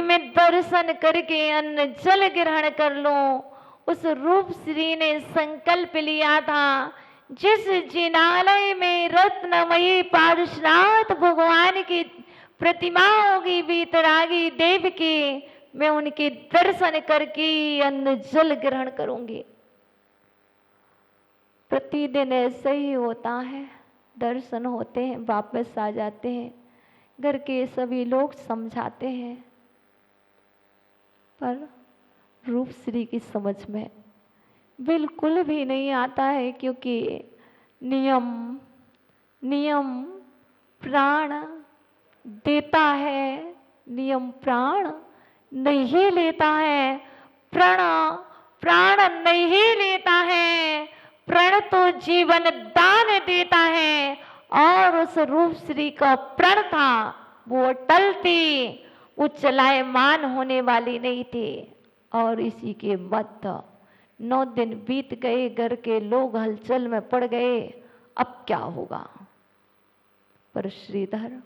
कि मैं दर्शन करके अन्न जल ग्रहण कर लूं। उस रूप श्री ने संकल्प लिया था, जिस जिनालय में रत्नमयी पार्श्वनाथ भगवान की प्रतिमा होगी वीतरागी देव की, मैं उनके दर्शन करके अन्न जल ग्रहण करूंगी। प्रतिदिन ऐसे ही होता है, दर्शन होते हैं, वापस आ जाते हैं। घर के सभी लोग समझाते हैं, पर रूप श्री की समझ में बिल्कुल भी नहीं आता है, क्योंकि नियम प्राण देता है, नियम प्राण नहीं लेता है। प्राण नहीं लेता है, प्रण तो जीवन दान देता है। और उस रूप श्री का प्रण था, वो अटल थी, वो चलायमान होने वाली नहीं थी। और इसी के मध्य 9 दिन बीत गए, घर के लोग हलचल में पड़ गए, अब क्या होगा। पर श्रीधर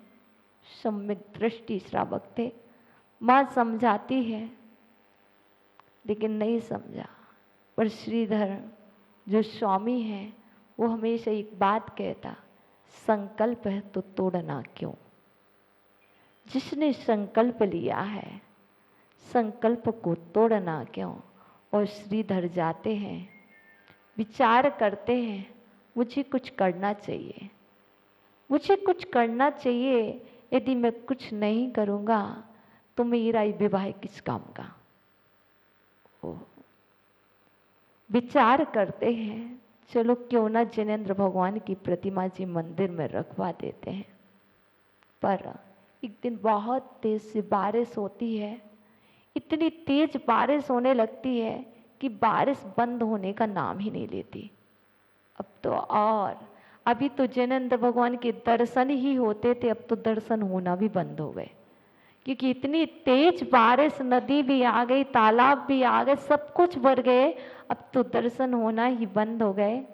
सम्यक दृष्टि श्रावक थे, मां समझाती है लेकिन नहीं समझा। पर श्रीधर जो स्वामी है वो हमेशा एक बात कहता, संकल्प है तो तोड़ना क्यों। जिसने संकल्प लिया है संकल्प को तोड़ना क्यों। और श्रीधर जाते हैं, विचार करते हैं, मुझे कुछ करना चाहिए, मुझे कुछ करना चाहिए। यदि मैं कुछ नहीं करूँगा तो मेरा ये विवाह किस काम का। विचार करते हैं, चलो क्यों ना जिनेंद्र भगवान की प्रतिमा जी मंदिर में रखवा देते हैं। पर एक दिन बहुत तेज से बारिश होती है, इतनी तेज बारिश होने लगती है कि बारिश बंद होने का नाम ही नहीं लेती। अब तो और अभी तो जिनेंद्र भगवान के दर्शन ही होते थे, अब तो दर्शन होना भी बंद हो गए, क्योंकि इतनी तेज बारिश, नदी भी आ गई, तालाब भी आ गए, सब कुछ भर गए। अब तो दर्शन होना ही बंद हो गए।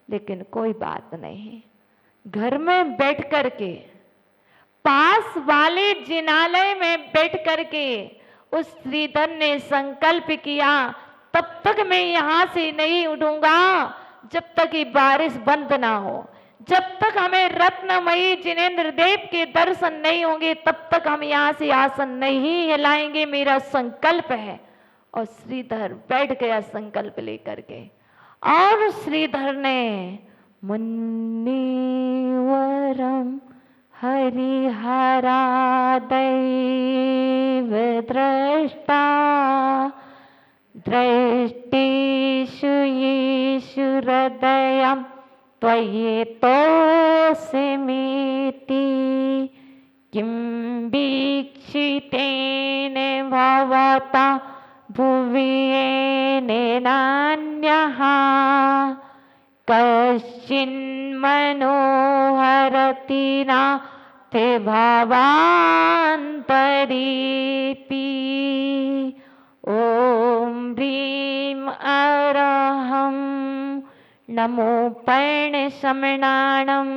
लेकिन कोई बात नहीं, घर में बैठ करके, पास वाले जिनालय में बैठ करके उस श्रीधर ने संकल्प किया, तब तक मैं यहां से नहीं उठूंगा जब तक ये बारिश बंद ना हो, जब तक हमें रत्नमयी जिनेंद्र देव के दर्शन नहीं होंगे तब तक हम यहाँ से आसन नहीं हिलाएंगे, मेरा संकल्प है। और श्रीधर बैठ गया संकल्प लेकर के। और श्रीधर ने मुनिवरम हरिहरा दैव दृष्टा दृष्टिषु येषु हृदयम् त्वयि तोऽस्मीति किं वीक्षितेन भवता भुवि येनेनान्यः कश्चिन्मनोहरति नास्ति भवान्तरेऽपि। ॐ ह्रीं अरहं नमो पर्णशमनाणं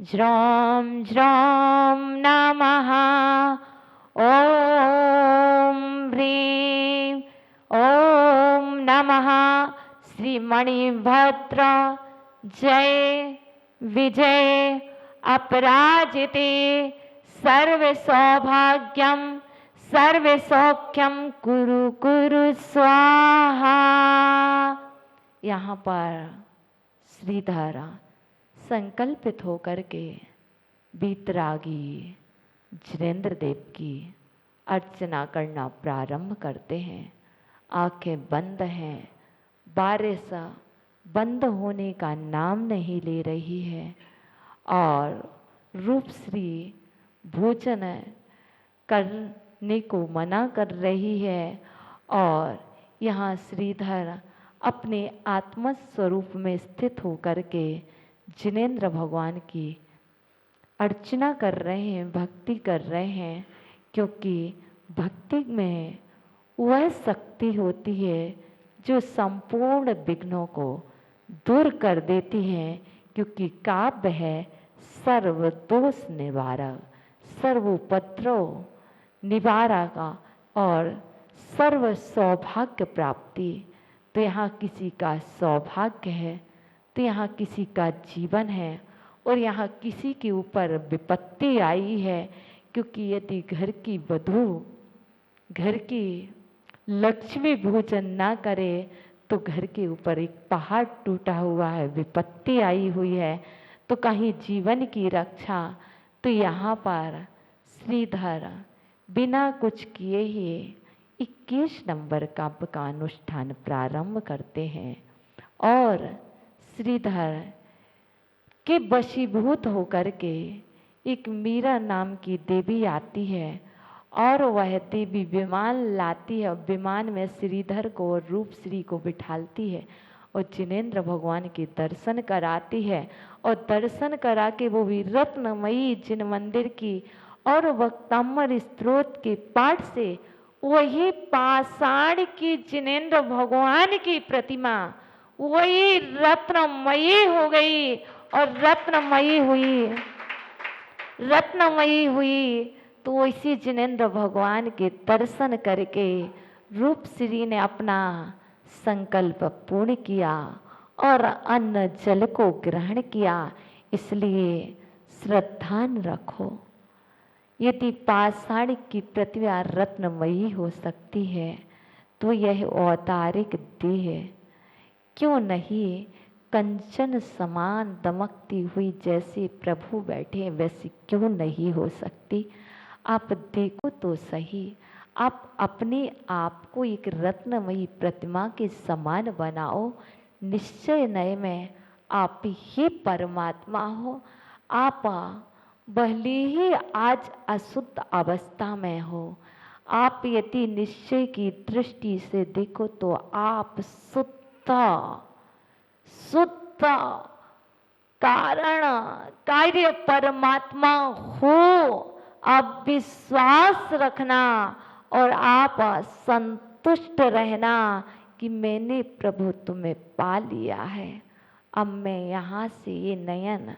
ज्रां ज्रां नमः। ॐ ह्रीं ॐ नमः श्रीमणिभद्र जय विजय अपराजिते सर्वसौभाग्यं सर्वसौख्यम कुरु कुरु स्वाहा। यहाँ पर श्रीधर संकल्पित होकर के वीतरागी जिनेंद्र देव की अर्चना करना प्रारंभ करते हैं। आंखें बंद हैं, बारिश बंद होने का नाम नहीं ले रही है और रूपश्री भोजन करने को मना कर रही है। और यहाँ श्रीधर अपने आत्म स्वरूप में स्थित होकर के जिनेंद्र भगवान की अर्चना कर रहे हैं, भक्ति कर रहे हैं, क्योंकि भक्ति में वह शक्ति होती है जो संपूर्ण विघ्नों को दूर कर देती है। क्योंकि काव्य है सर्व दोष निवारक, सर्वोपद्रव निवारक, और सर्व सौभाग्य प्राप्ति। तो यहाँ किसी का सौभाग्य है, तो यहाँ किसी का जीवन है, और यहाँ किसी के ऊपर विपत्ति आई है, क्योंकि यदि घर की वधू घर की लक्ष्मी भोजन ना करे तो घर के ऊपर एक पहाड़ टूटा हुआ है, विपत्ति आई हुई है, तो कहीं जीवन की रक्षा। तो यहाँ पर श्रीधर बिना कुछ किए ही 21 नंबर का अनुष्ठान प्रारंभ करते हैं, और श्रीधर के वशीभूत होकर के एक मीरा नाम की देवी आती है, और वह देवी विमान लाती है, और विमान में श्रीधर को और रूप श्री को बिठालती है, और जिनेंद्र भगवान के दर्शन कराती है, और दर्शन करा के वो भी रत्नमयी जिन मंदिर की और वक्ताम्बर स्त्रोत के पाठ से वही पाषाण की जिनेंद्र भगवान की प्रतिमा वही रत्नमयी हो गई, और रत्नमयी हुई। तो इसी जिनेंद्र भगवान के दर्शन करके रूप श्री ने अपना संकल्प पूर्ण किया और अन्न जल को ग्रहण किया। इसलिए श्रद्धान रखो, यदि पाषाण की प्रतिमा रत्नमयी हो सकती है तो यह औदारिक देह क्यों नहीं कंचन समान दमकती हुई जैसे प्रभु बैठे वैसी क्यों नहीं हो सकती। आप देखो तो सही, आप अपने आप को एक रत्नमयी प्रतिमा के समान बनाओ। निश्चय नय में आप ही परमात्मा हो। आप भले ही आज अशुद्ध अवस्था में हो, आप यदि निश्चय की दृष्टि से देखो तो आप शुद्ध कारण कार्य परमात्मा हो। आप विश्वास रखना और आप संतुष्ट रहना कि मैंने प्रभु तुम्हें पा लिया है। अब मैं यहाँ से ये नयन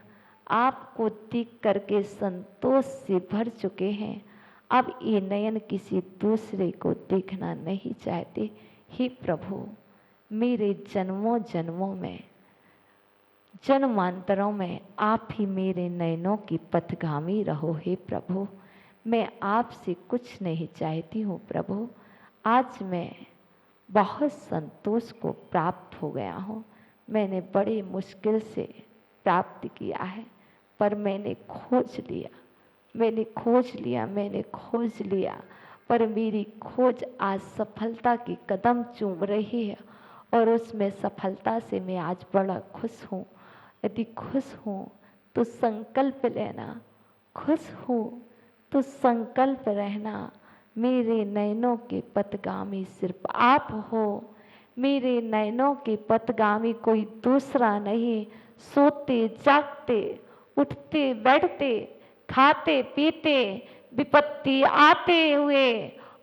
आपको देख करके संतोष से भर चुके हैं। अब ये नयन किसी दूसरे को देखना नहीं चाहते। हे प्रभु, मेरे जन्मों जन्मों में जन्मांतरों में आप ही मेरे नयनों की पथगामी रहो। हे प्रभु, मैं आपसे कुछ नहीं चाहती हूँ प्रभु। आज मैं बहुत संतोष को प्राप्त हो गया हूँ। मैंने बड़ी मुश्किल से प्राप्त किया है, पर मैंने खोज लिया, पर मेरी खोज आज सफलता के कदम चूम रही है, और उसमें सफलता से मैं आज बड़ा खुश हूँ। यदि खुश हूँ तो संकल्प लेना, खुश हूँ तो संकल्प रहना। मेरे नयनों के पथगामी सिर्फ आप हो। मेरे नयनों के पथगामी कोई दूसरा नहीं। सोते जागते, उठते बैठते, खाते पीते, विपत्ति आते हुए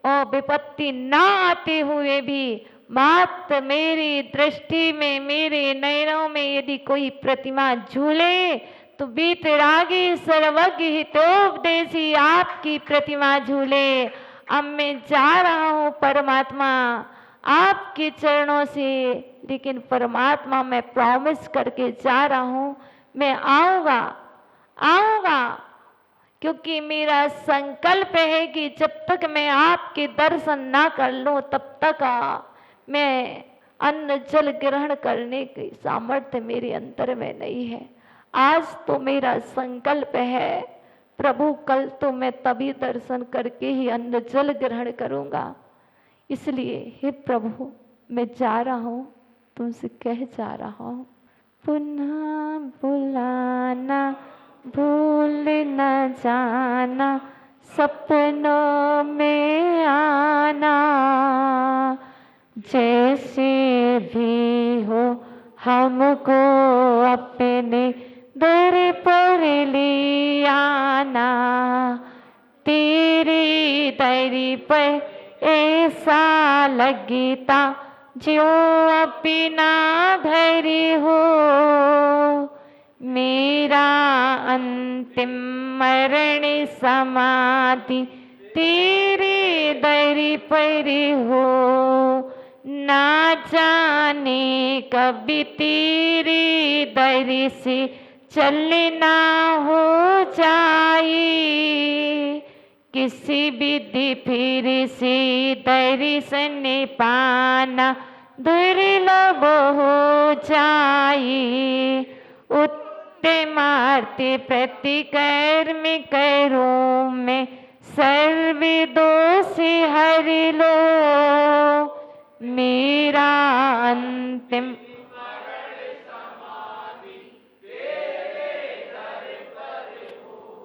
और विपत्ति ना आते हुए भी मात्र मेरी दृष्टि में, मेरे नयनों में यदि कोई प्रतिमा झूले तो बीतरागी सर्वज्ञ हितोपदेशी आपकी प्रतिमा झूले। अब मैं जा रहा हूँ परमात्मा आपके चरणों से, लेकिन परमात्मा मैं प्रॉमिस करके जा रहा हूँ, मैं आऊँगा, क्योंकि मेरा संकल्प है कि जब तक मैं आपके दर्शन ना कर लूँ तब तक मैं अन्न जल ग्रहण करने की सामर्थ्य मेरे अंतर में नहीं है। आज तो मेरा संकल्प है प्रभु, कल तो मैं तभी दर्शन करके ही अन्न जल ग्रहण करूँगा। इसलिए हे प्रभु, मैं जा रहा हूँ, तुमसे कह जा रहा हूँ, पुनः बुलाना भूल न जाना, सपनों में आना, जैसे भी हो हमको अपने दर पर ले आना। तेरी दरी पर ऐसा लगता जो अपना घर हो, मेरा अंतिम मरण समाधि तेरे दर परी हो, ना जाने कभी तेरी दर से चलना हो जाए, किसी विधि फिर से दर्शन पाना दुर्लभ हो जाए। उत्तमार्थे प्रतिकर्म करूं मैं, सर्व दोष हर लो, मेरा अंतिम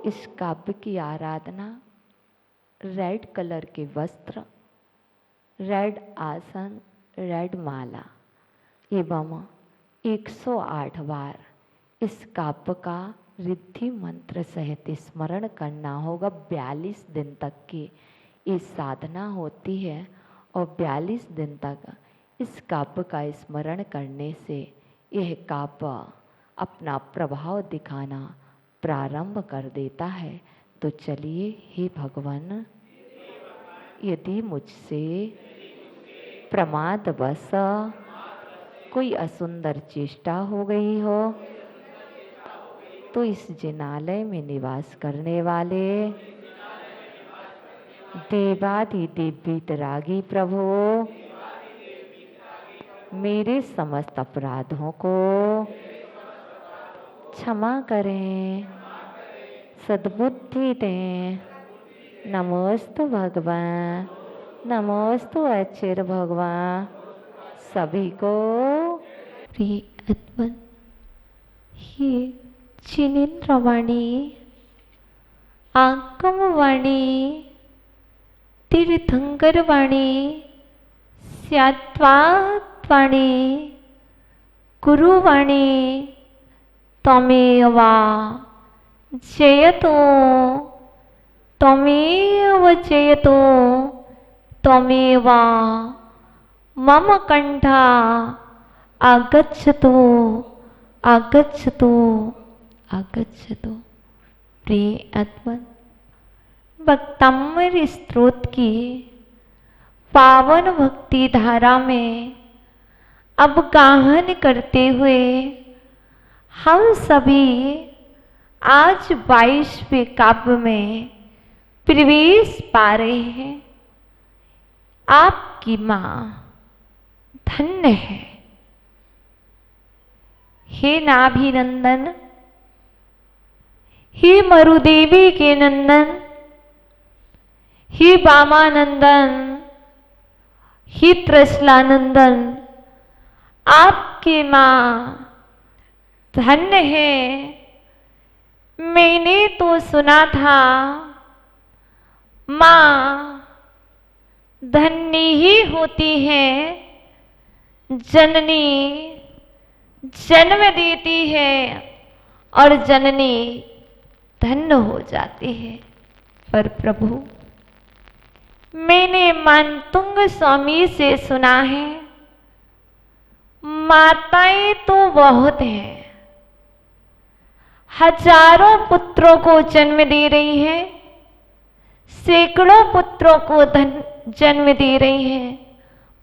इस काव्य की आराधना रेड कलर के वस्त्र, रेड आसन, रेड माला एवं 108 बार इस काव्य का रिद्धि मंत्र सहित स्मरण करना होगा। 42 दिन तक की ये साधना होती है और 42 दिन तक इस काव्य का स्मरण करने से यह काव्य अपना प्रभाव दिखाना प्रारंभ कर देता है। तो चलिए, हे भगवान, यदि मुझसे प्रमादवश कोई असुंदर चेष्टा हो गई हो, तो इस जिनालय में निवास करने वाले देवाधिदेव वीतरागी प्रभु मेरे समस्त अपराधों को क्षमा करें, सद्बुद्धि दें। नमोस्तु भगवान, नमोस्तु अच्युत भगवान। सभी को प्रिय आत्मन, हे जिनेन्द्रवाणी, आगमवाणी, तीर्थंकरवाणी, स्यात्वात्वाणी, गुरुवाणी, त्वमेव जयतो, त्वमेव जयतो, त्वमेव मम कंठा आगच्छतु, आगच्छतु, आगच्छतु। प्रिय आत्मन, भक्तामृत स्त्रोत की पावन भक्ति धारा में अब गाहन करते हुए हम सभी आज 22वें काव्य में प्रवेश पा रहे हैं। आपकी माँ धन्य है। हे नाभिनंदन, हे मरुदेवी के नंदन, हे वामानंदन, हे त्रिशलानंदन, आपकी माँ धन्य है। मैंने तो सुना था माँ धन्य ही होती है, जननी जन्म देती है और जननी धन्य हो जाती है। पर प्रभु, मैंने मानतुंग स्वामी से सुना है माताएं तो बहुत हैं, हजारों पुत्रों को जन्म दे रही है, सैकड़ों पुत्रों को जन्म दे रही है,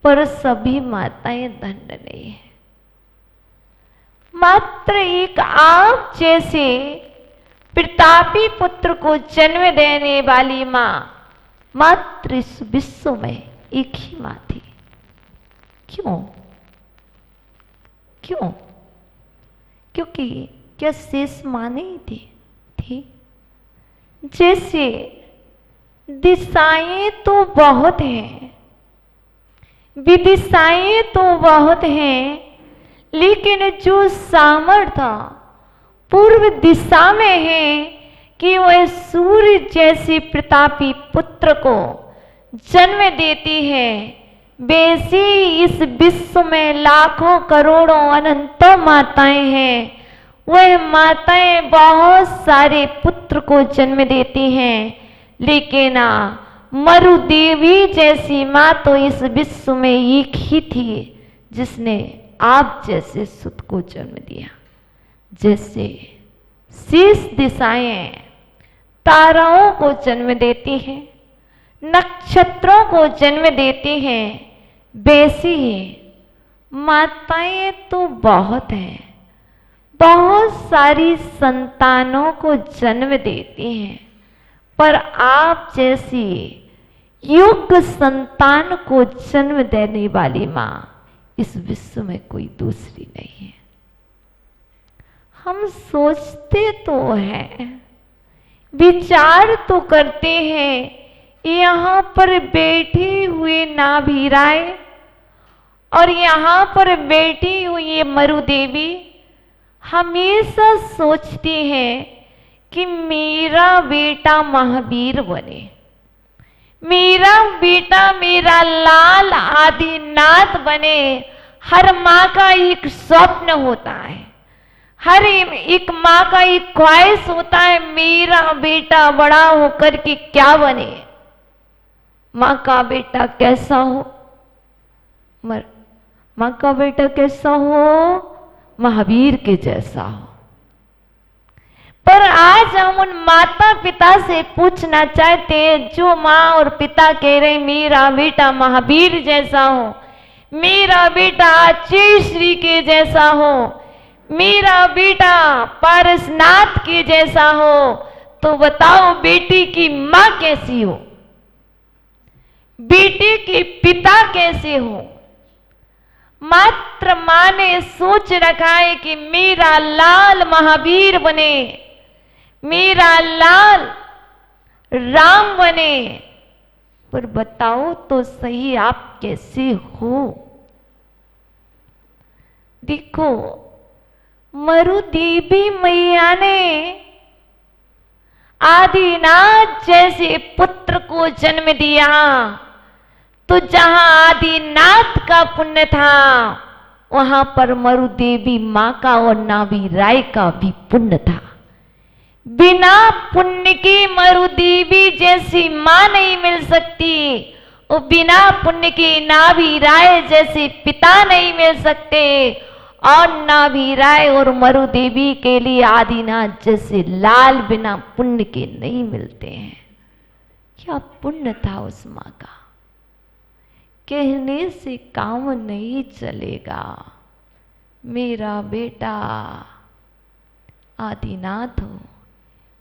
पर सभी माताएं धन्य नहीं है। मात्र एक आप जैसे प्रतापी पुत्र को जन्म देने वाली माँ मात्र इस विश्व में एक ही माँ थी। क्यों? क्यों? क्योंकि क्या शेष माँ नहीं थी? जैसे दिशाएं तो बहुत हैं, विदिशाएं तो बहुत हैं, लेकिन जो सामर्थ्य पूर्व दिशा में है कि वह सूर्य जैसे प्रतापी पुत्र को जन्म देती है, वैसे इस विश्व में लाखों करोड़ों अनंतों माताएं हैं। वह माताएं बहुत सारे पुत्र को जन्म देती हैं, लेकिन मरु देवी जैसी माँ तो इस विश्व में एक ही थी जिसने आप जैसे सुत को जन्म दिया। जैसे शेष दिशाएं ताराओं को जन्म देती हैं, नक्षत्रों को जन्म देती हैं, वैसी हैं माताएं तो बहुत हैं, बहुत सारी संतानों को जन्म देती हैं, पर आप जैसी योग्य संतान को जन्म देने वाली मां इस विश्व में कोई दूसरी नहीं है। हम सोचते तो हैं, विचार तो करते हैं, यहाँ पर बैठी हुई नाभी राय और यहाँ पर बैठी हुई ये मरु देवी हमेशा सोचती हैं कि मेरा बेटा महावीर बने, मेरा बेटा मेरा लाल आदिनाथ बने। हर माँ का एक स्वप्न होता है, हर एक माँ का एक ख्वाहिश होता है, मेरा बेटा बड़ा होकर के क्या बने, माँ का बेटा कैसा हो, माँ का बेटा कैसा हो, महावीर के जैसा हो। पर आज हम उन माता पिता से पूछना चाहते हैं, जो माँ और पिता कह रहे मेरा बेटा महावीर जैसा हो, मेरा बेटा अक्षय श्री के जैसा हो, मेरा बेटा पारसनाथ के जैसा हो, तो बताओ बेटी की माँ कैसी हो, बेटे के पिता कैसे हो। मात्र मां ने सोच रखा है कि मेरा लाल महावीर बने, मेरा लाल राम बने। पर बताओ तो सही आप कैसे हो। देखो मरु देवी मैया ने आदिनाथ जैसे पुत्र को जन्म दिया, तो जहां आदिनाथ का पुण्य था वहां पर मरु देवी मां का और नाभी राय का भी पुण्य था। बिना पुण्य के मरु देवी जैसी मां नहीं मिल सकती, और बिना पुण्य के नाभी राय जैसे पिता नहीं मिल सकते, और नाभी राय और मरु देवी के लिए आदिनाथ जैसे लाल बिना पुण्य के नहीं मिलते हैं। क्या पुण्य था उस मां का, कहने से काम नहीं चलेगा। मेरा बेटा आदिनाथ हो,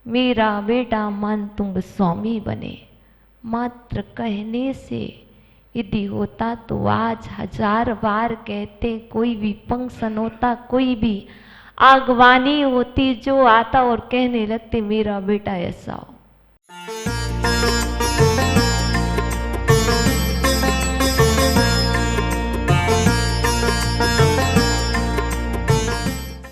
मेरा बेटा मानतुंग स्वामी बने, मात्र कहने से यदि होता तो आज 1000 बार कहते। कोई भी फंक्शन होता, कोई भी आगवानी होती, जो आता और कहने लगते मेरा बेटा ऐसा हो।